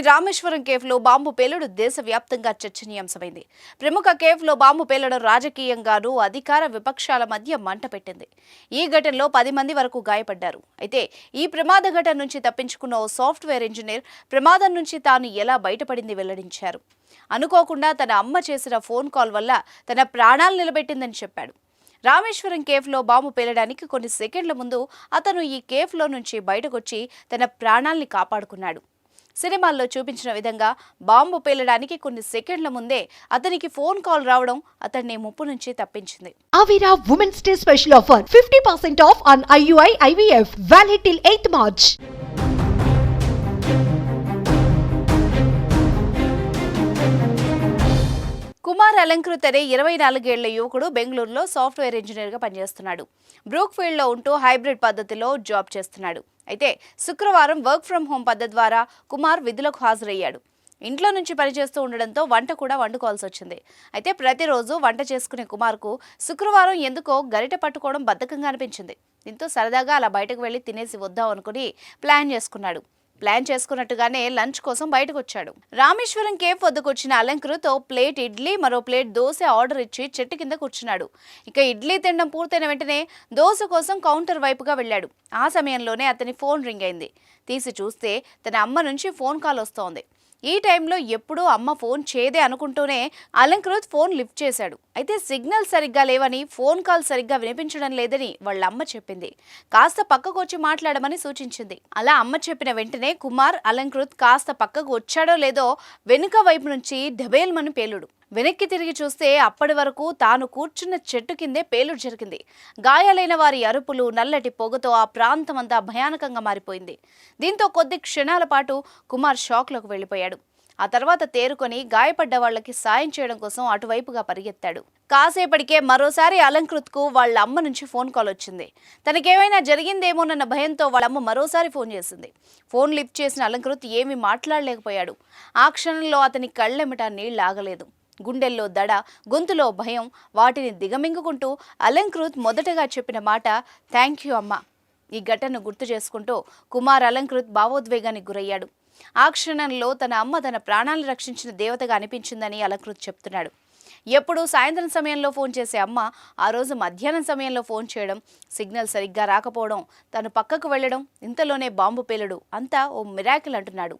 Rameswaram కేఫ్లో bomb పేలుడు దేశవ్యాప్తంగా చర్చనీయాంశమైంది. ప్రముఖ కేఫ్లో బాంబు పేలడం రాజకీయంగానూ అధికార విపక్షాల మధ్య మంట పెట్టింది. ఈ ఘటనలో 10 మంది వరకు గాయపడ్డారు. అయితే ఈ ప్రమాద ఘటన నుంచి తప్పించుకున్న ఓ సాఫ్ట్వేర్ ఇంజనీర్ ప్రమాదం నుంచి తాను ఎలా బయటపడింది వెల్లడించారు. అనుకోకుండా తన అమ్మ చేసిన ఫోన్ కాల్ వల్ల తన ప్రాణాలు నిలబెట్టిందని చెప్పాడు. రామేశ్వరం కేఫ్లో బాంబు పేలడానికి కొన్ని సెకండ్ల ముందు అతను ఈ కేఫ్లో నుంచి బయటకొచ్చి తన ప్రాణాల్ని కాపాడుకున్నాడు. సినిమాల్లో చూపించిన విధంగా బాంబు పేలడానికి కొన్ని సెకండ్ల ముందే అతనికి ఫోన్ కాల్ రావడం అతన్ని ముప్పు నుంచి తప్పించింది. Avira Women's Day special offer 50% off on IUI IVF valid till 8th March. Kumar Alankrit అనే 24 ఏళ్ల యువకుడు బెంగళూరులో సాఫ్ట్వేర్ ఇంజనీర్గా పనిచేస్తున్నాడు. బ్రూక్ఫీల్డ్లో ఉంటూ హైబ్రిడ్ పద్ధతిలో జాబ్ చేస్తున్నాడు. అయితే శుక్రవారం వర్క్ ఫ్రం హోం పద్ధతి ద్వారా కుమార్ విధులకు హాజరయ్యాడు. ఇంట్లో నుంచి పనిచేస్తూ ఉండడంతో వంట కూడా వండుకోవాల్సి వచ్చింది. అయితే ప్రతిరోజు వంట చేసుకునే కుమార్కు శుక్రవారం ఎందుకో గరిటె పట్టుకోవడం బద్ధకంగా అనిపించింది. దీంతో సరదాగా అలా బయటకు వెళ్లి తినేసి వద్దాం అనుకుని ప్లాన్ చేసుకున్నట్టుగానే లంచ్ కోసం బయటకు వచ్చాడు. రామేశ్వరం కేఫ్ వద్దకు వచ్చిన అలంకృత్ ఓ ప్లేట్ ఇడ్లీ మరో ప్లేట్ దోశ ఆర్డర్ ఇచ్చి చెట్టు కింద కూర్చున్నాడు. ఇక ఇడ్లీ తినడం పూర్తయిన వెంటనే దోశ కోసం కౌంటర్ వైపుగా వెళ్ళాడు. ఆ సమయంలోనే అతని ఫోన్ రింగ్ అయింది. తీసి చూస్తే తన అమ్మ నుంచి ఫోన్ కాల్ వస్తోంది. ఈ టైంలో ఎప్పుడూ అమ్మ ఫోన్ చేయదే అనుకుంటూనే అలంకృత్ ఫోన్ లిఫ్ట్ చేశాడు. అయితే సిగ్నల్ సరిగ్గా లేవని, ఫోన్ కాల్ సరిగ్గా వినిపించడం లేదని వాళ్ళ అమ్మ చెప్పింది. కాస్త పక్కకు వచ్చి మాట్లాడమని సూచించింది. అలా అమ్మ చెప్పిన వెంటనే కుమార్ అలంకృత్ కాస్త పక్కకు వచ్చాడో లేదో వెనుక వైపు నుంచి ఢబేల్మని పేలుడు. వెనక్కి తిరిగి చూస్తే అప్పటి వరకు తాను కూర్చున్న చెట్టు కిందే పేలుడు జరిగింది. గాయాలైన వారి అరుపులు, నల్లటి పొగతో ఆ ప్రాంతమంతా భయానకంగా మారిపోయింది. దీంతో కొద్ది క్షణాల పాటు కుమార్ షాక్లోకి వెళ్లిపోయాడు. ఆ తర్వాత తేరుకొని గాయపడ్డ వాళ్లకి సాయం చేయడం కోసం అటువైపుగా పరిగెత్తాడు. కాసేపటికే మరోసారి అలంకృత్కు వాళ్ళ అమ్మ నుంచి ఫోన్ కాల్ వచ్చింది. తనకేమైనా జరిగిందేమోనన్న భయంతో వాళ్ళమ్మ మరోసారి ఫోన్ చేసింది. ఫోన్ లిఫ్ట్ చేసిన అలంకృత్ ఏమీ మాట్లాడలేకపోయాడు. ఆ క్షణంలో అతని కళ్ళెమిట నీళ్లు ఆగలేదు. గుండెల్లో దడ, గొంతులో భయం, వాటిని దిగమింగుకుంటూ అలంకృత్ మొదటగా చెప్పిన మాట థ్యాంక్ యూ అమ్మ. ఈ ఘటనను గుర్తు చేసుకుంటూ కుమార్ అలంకృత్ భావోద్వేగానికి గురయ్యాడు. ఆ క్షణంలో తన అమ్మ తన ప్రాణాలను రక్షించిన దేవతగా అనిపించిందని అలంకృత్ చెప్తున్నాడు. ఎప్పుడూ సాయంత్రం సమయంలో ఫోన్ చేసే అమ్మ ఆ రోజు మధ్యాహ్నం సమయంలో ఫోన్ చేయడం, సిగ్నల్ సరిగ్గా రాకపోవడం, తను పక్కకు వెళ్లడం, ఇంతలోనే బాంబు పేలుడు అంతా ఓ మిరాకిల్ అంటున్నాడు.